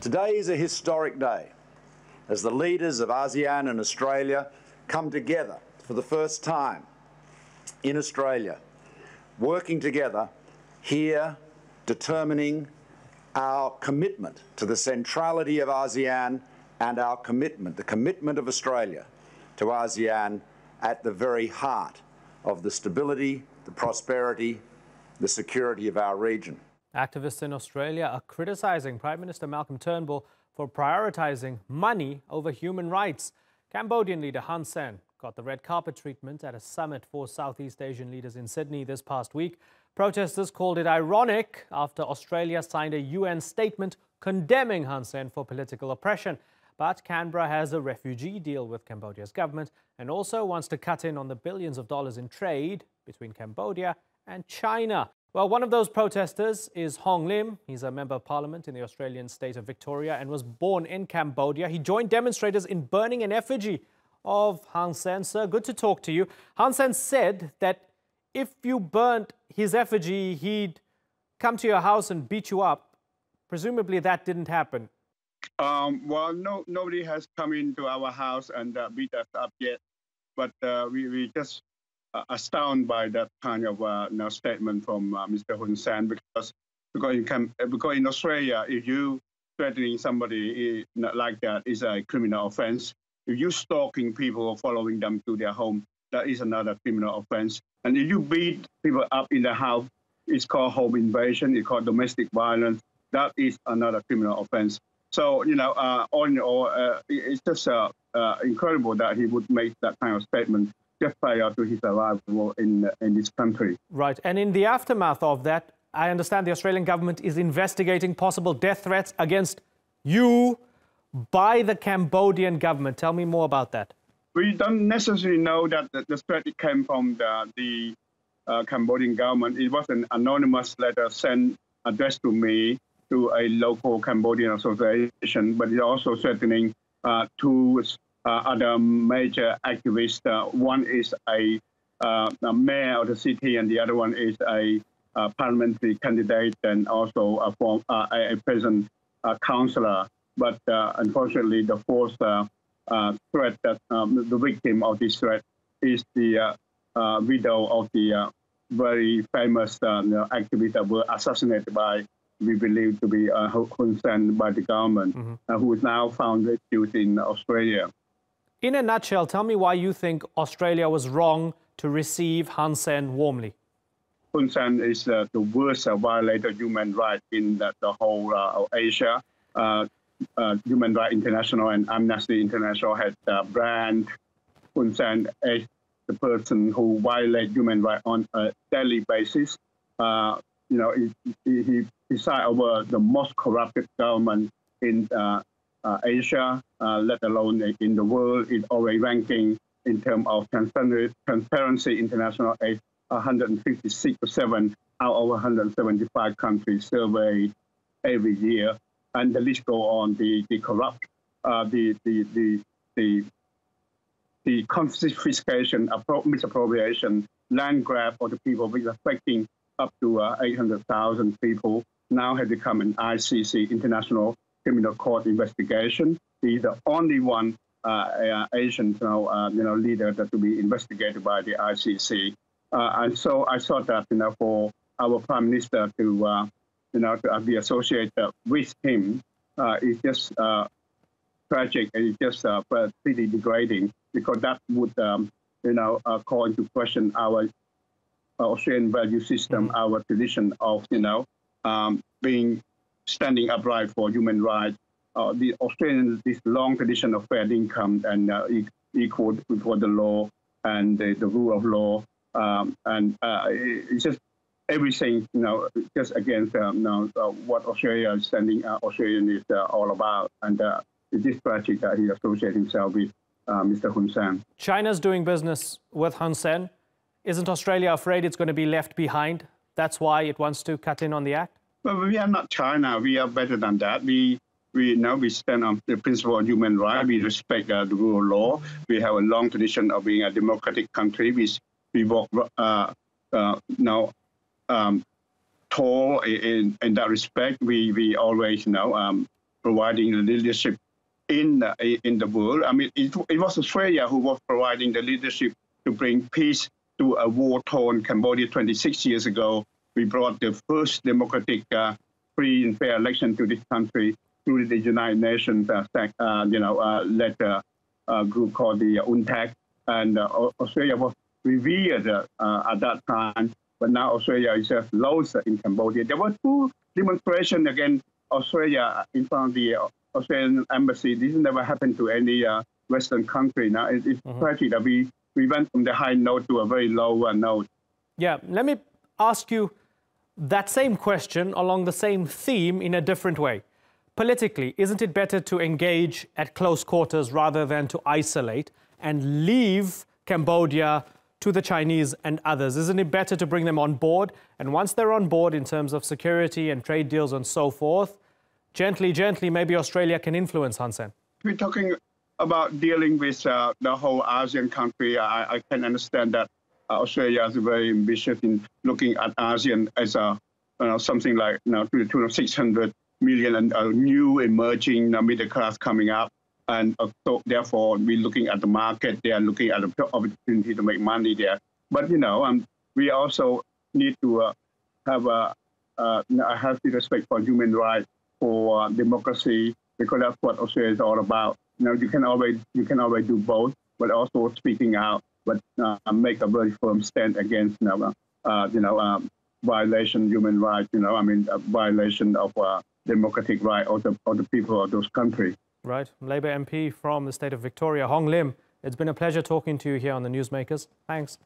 Today is a historic day as the leaders of ASEAN and Australia come together for the first time in Australia, working together here, determining our commitment to the centrality of ASEAN and our commitment, the commitment of Australia to ASEAN at the very heart of the stability, the prosperity, the security of our region. Activists in Australia are criticising Prime Minister Malcolm Turnbull for prioritising money over human rights. Cambodian leader Hun Sen got the red carpet treatment at a summit for Southeast Asian leaders in Sydney this past week. Protesters called it ironic after Australia signed a UN statement condemning Hun Sen for political oppression. But Canberra has a refugee deal with Cambodia's government and also wants to cut in on the billions of dollars in trade between Cambodia and China. Well, one of those protesters is Hong Lim. He's a member of parliament in the Australian state of Victoria and was born in Cambodia. He joined demonstrators in burning an effigy of Hun Sen. Sir, good to talk to you. Hun Sen said that if you burnt his effigy, he'd come to your house and beat you up. Presumably that didn't happen. Well, nobody has come into our house and beat us up yet, but we just astounded by that kind of statement from Mr. Hun Sen, because in Australia, if you threatening somebody like that is a criminal offence. If you stalking people or following them to their home, that is another criminal offence. And if you beat people up in the house, it's called home invasion. It's called domestic violence. That is another criminal offence. So, all in all, it's just incredible that he would make that kind of statement just prior to his arrival in this country. Right. And in the aftermath of that, I understand the Australian government is investigating possible death threats against you by the Cambodian government. Tell me more about that. We don't necessarily know that the threat came from the Cambodian government. It was an anonymous letter sent, addressed to me, to a local Cambodian association, but it's also threatening two other major activists. One is a mayor of the city, and the other one is a parliamentary candidate and also a present councillor. But unfortunately, the fourth threat, that the victim of this threat is the widow of the very famous activist that were assassinated by, we believe to be Hun Sen, by the government, who is now found accused in Australia. In a nutshell, tell me why you think Australia was wrong to receive Hun Sen warmly. Hun Sen is the worst violator of human rights in the whole of Asia. Human Rights International and Amnesty International had branded Hun Sen as the person who violates human rights on a daily basis. He presides over the most corrupted government in Asia, let alone in the world. It's already ranking in terms of Transparency International as 157 out of 175 countries surveyed every year. And the list go on. The corrupt, the confiscation, misappropriation, land grab of the people, which affecting up to 800,000 people, now have become an ICC, International Criminal Court investigation. He's the only one Asian leader that to be investigated by the ICC. And so I thought that for our Prime Minister to be associated with him is just tragic, and it's just pretty degrading, because that would call into question our Australian value system, our tradition of standing upright for human rights. The Australian, this long tradition of fair income and equal before the law and the rule of law, and it's just everything, just against what Australia is standing. Australian is all about, and it is tragic that he associates himself with Mr. Hun Sen. China's doing business with Hun Sen. Isn't Australia afraid it's going to be left behind? That's why it wants to cut in on the act? Well, we are not China. We are better than that. We stand on the principle of human rights. We respect the rule of law. We have a long tradition of being a democratic country. We walk tall in that respect. We always providing the leadership in the world. I mean, it was Australia who was providing the leadership to bring peace to a war-torn Cambodia 26 years ago. We brought the first democratic, free and fair election to this country through the United Nations led group called the UNTAC, and Australia was revered at that time. But now Australia is just lost in Cambodia. There were 2 demonstrations against Australia in front of the Australian embassy. This never happened to any Western country. Now it's tragic that we went from the high note to a very low note. Yeah, let me ask you that same question along the same theme in a different way. Politically, isn't it better to engage at close quarters rather than to isolate and leave Cambodia to the Chinese and others? Isn't it better to bring them on board? And once they're on board in terms of security and trade deals and so forth, gently, maybe Australia can influence, Hun Sen. We're talking about dealing with the whole ASEAN country. I can understand that Australia is very ambitious in looking at ASEAN as something like to the tune of 600 million and a new emerging middle class coming up. And so therefore, we're looking at the market. They are looking at the opportunity to make money there. But, we also need to have a healthy respect for human rights, for democracy, because that's what Australia is all about. You can always do both, but also speaking out, but make a very firm stand against, violation of human rights, violation of democratic right of the people of those countries. Right. Labour MP from the state of Victoria, Hong Lim, it's been a pleasure talking to you here on the Newsmakers. Thanks.